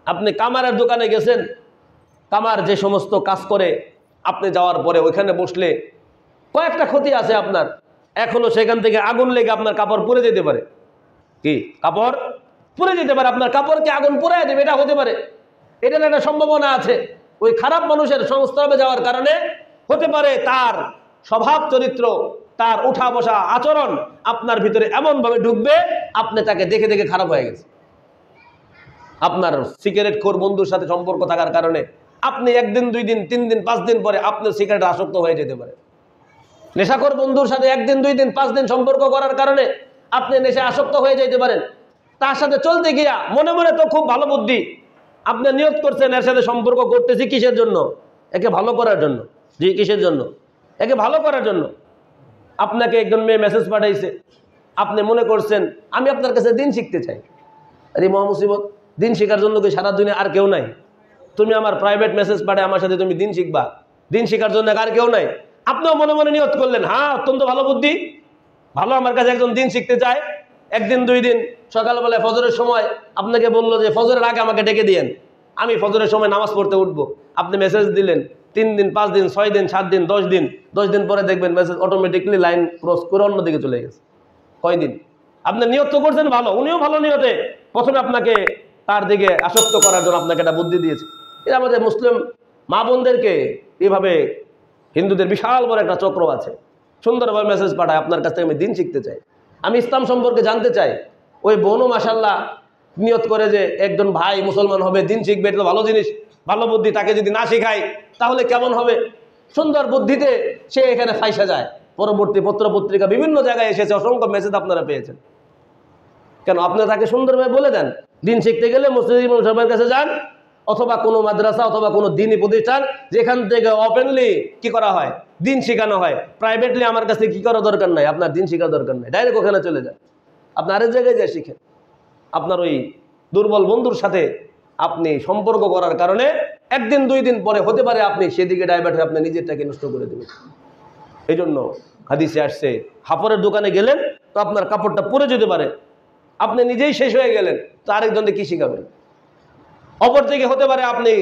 আপনি কামারের দোকানে গেছেন, কামার যে সমস্ত কাজ করে, আপনি যাওয়ার পরে ওইখানে বসলে কয়েকটা ক্ষতি আছে আপনার। এক হলো সেখান থেকে আগুন লেগে আপনার কাপড় পুড়ে যেতে পারে। কি কাপড় পুড়ে যেতে পারে, আপনার কাপড়কে আগুন পুড়ায় দেবে, এটা হতে পারে। এটার একটা সম্ভাবনা আছে। ওই খারাপ মানুষের সংস্পর্শে যাওয়ার কারণে হতে পারে তার স্বভাব চরিত্র, তার উঠা বসা আচরণ আপনার ভিতরে এমনভাবে ঢুকবে, আপনি তাকে দেখে দেখে খারাপ হয়ে গেছে। আপনার সিগারেট খোর বন্ধুর সাথে সম্পর্ক থাকার কারণে আপনি একদিন, 2 দিন, 3 দিন, 5 দিন পরে আপনার সিগারেট আসক্ত হয়ে যেতে পারে। নেশাখোর বন্ধুর সাথে একদিন, 2 দিন, 5 দিন সম্পর্ক করার কারণে আপনি নেশা আসক্ত হয়ে যেতে পারেন। তার সাথে চলতে গিয়া মনে মনে তো খুব ভালো বুদ্ধি, আপনি নিয়ত করছেন এর সাথে সম্পর্ক করতেছি কিসের জন্য? একে ভালো করার জন্য। জি, কিসের জন্য? একে ভালো করার জন্য। আপনাকে একজন মেয়ে মেসেজ পাঠাইছে, আপনি মনে করছেন আমি আপনার কাছে দিন শিখতে চাই। আরে মহামুসিবত, দিন শেখার জন্য কি সারা দুনিয়া আর কেউ নাই? তুমি আমার প্রাইভেট মেসেজ পাঠায় আমার সাথে তুমি দিন শিখবা, দিন শেখার জন্য আর কেউ নাই? আপনিও মনে মনে নিয়ত করলেন, হ্যাঁ অত্যন্ত ভালো বুদ্ধি, ভালো, আমার কাছে একজন দিন শিখতে চায়। একদিন, 2 দিন সকালবেলায় ফজরের সময় আপনাকে বললো যে ফজরের আগে আমাকে ডেকে দিয়েন, আমি ফজরের সময় নামাজ পড়তে উঠবো। আপনি মেসেজ দিলেন, 3 দিন, 5 দিন, 6 দিন, 7 দিন, 10 দিন। 10 দিন পরে দেখবেন মেসেজ অটোমেটিকলি লাইন ক্রস করে অন্যদিকে চলে গেছে। কয়দিন? আপনি নিয়ত তো করছেন ভালো, উনিও ভালো নিয়তে প্রথমে আপনাকে তার দিকে আসক্ত করার জন্য আপনাকে একটা বুদ্ধি দিয়েছে। এটা আমাদের মুসলিম মা বোনদেরকে এভাবে, হিন্দুদের বিশাল বড় একটা চক্র আছে, সুন্দরভাবে মেসেজ পাঠায় আপনার কাছ থেকে আমি দিন শিখতে চাই, আমি ইসলাম সম্পর্কে জানতে চাই। ওই বোনও মাশাল্লাহ নিয়ত করে যে একজন ভাই মুসলমান হবে, দিন শিখবে, এটা তো ভালো জিনিস, ভালো বুদ্ধি, তাকে যদি না শেখাই তাহলে কেমন হবে? সুন্দর বুদ্ধিতে সে এখানে ফাইসা যায়। পরবর্তী পত্র পত্রিকা বিভিন্ন জায়গায় এসেছে, অসংখ্য মেসেজ আপনারা পেয়েছেন। কেন? আপনারা তাকে সুন্দরভাবে বলে দেন দিন শিখতে গেলে মুসলিম সবার কাছে যান, অথবা কোনো মাদ্রাসা অথবা কোনো দিনী প্রতিষ্ঠান যেখান থেকে ওপেনলি কি করা হয়, দিন শেখানো হয়। প্রাইভেটলি আমার কাছে কি করা দরকার নাই, আপনার দিন শেখার দরকার নাই, ডাইরেক্ট ওখানে চলে যান, আপনি আরেক জায়গায় যায় শিখেন। আপনার ওই দুর্বল বন্ধুর সাথে আপনি সম্পর্ক করার কারণে একদিন, 2 দিন পরে হতে পারে আপনি সেদিকে ডাইভার্ট হয়ে আপনি নিজেরটাকে নষ্ট করে দেবেন। এই জন্য হাদিসে আসছে, কাপড়ের দোকানে গেলেন তো আপনার কাপড়টা পরে যেতে পারে, আপনি নিজেই শেষ হয়ে গেলেন, তো আরেকজনকে কি শিখাবেন? অপর থেকে হতে পারে আপনি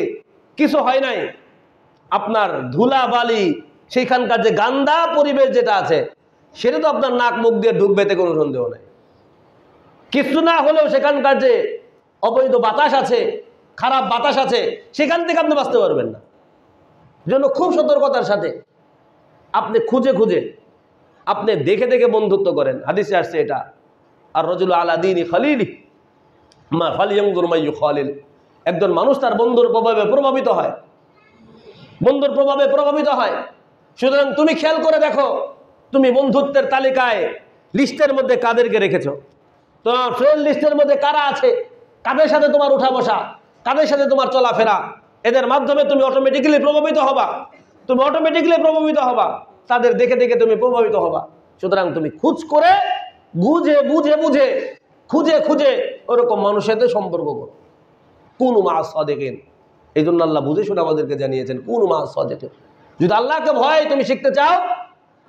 কিছু হয় নাই, আপনার ধুলা বালি সেইখানকার যে গান্দা পরিবেশ যেটা আছে সেটা তো আপনার নাক মুখ দিয়ে ঢুকবে, এতে কোনো সন্দেহ নাই। কিছু না হলেও সেখানকার যে অবৈধ বাতাস আছে, খারাপ বাতাস আছে, সেখান থেকে আপনি বাঁচতে পারবেন না। জন্য খুব সতর্কতার সাথে আপনি খুঁজে খুঁজে, আপনি দেখে দেখে বন্ধুত্ব করেন। হাদিসে আসছে এটা, আর রজুল আলা দীনি খালিলি মা ফালিয়ানজুর মা ইউখালিল। একজন মানুষ তার বন্ধুর প্রভাবে প্রভাবিত হয়, বন্ধুর প্রভাবে প্রভাবিত হয়। সুতরাং তুমি খেয়াল করে দেখো, তুমি বন্ধুত্বের তালিকায় লিস্টের মধ্যে কাদেরকে রেখেছো, তোমার ফ্রেন্ড লিস্টের মধ্যে কারা আছে, কাদের সাথে তোমার উঠা বসা, কাদের সাথে তোমার চলাফেরা, এদের মাধ্যমে তুমি অটোমেটিক্যালি প্রভাবিত হবা, তুমি অটোমেটিক্যালি প্রভাবিত হবা, তাদের দেখে দেখে তুমি প্রভাবিত হবা। সুতরাং তুমি খুঁজ করে বুঝে বুঝে বুঝে খুঁজে খুঁজে ওরকম মানুষের সাথে সম্পর্ক করো। কুনু মা সাদিকিন। এই জন্য আল্লাহ বুঝে শুনে আমাদেরকে জানিয়েছেন কুনু মা সাদিকিন। যদি আল্লাহকে ভয় তুমি শিখতে চাও,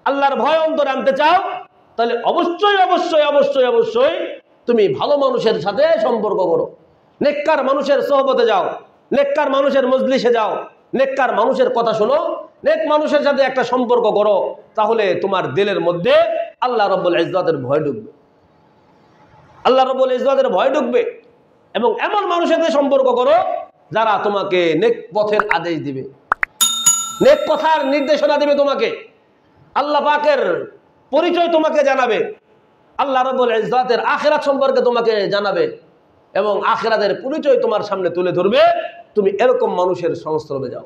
আল্লাহর ভয় অন্তরে আনতে চাও, তাহলে অবশ্যই অবশ্যই অবশ্যই অবশ্যই তুমি ভালো মানুষের সাথে সম্পর্ক করো, নেককার মানুষের সোহবতে যাও, নেককার মানুষের মজলিসে যাও, নেককার মানুষের কথা শোনো, নেক মানুষের সাথে একটা সম্পর্ক করো, তাহলে তোমার দিলের মধ্যে আল্লাহ রাব্বুল ইজ্জতের ভয় ঢুকবে, আল্লাহ রাব্বুল ইজ্জতের ভয় ঢুকবে। এবং এমন মানুষের সাথে সম্পর্ক করো যারা তোমাকে নেক পথের আদেশ দিবে, নেক কথার নির্দেশনা দিবে, তোমাকে আল্লাহ পাকের পরিচয় তোমাকে জানাবে, আল্লাহ রাব্বুল ইজ্জতের আখিরাত সম্পর্কে তোমাকে জানাবে এবং আখিরাতের পরিচয় তোমার সামনে তুলে ধরবে। তুমি এরকম মানুষের সংস্পর্শে যাও।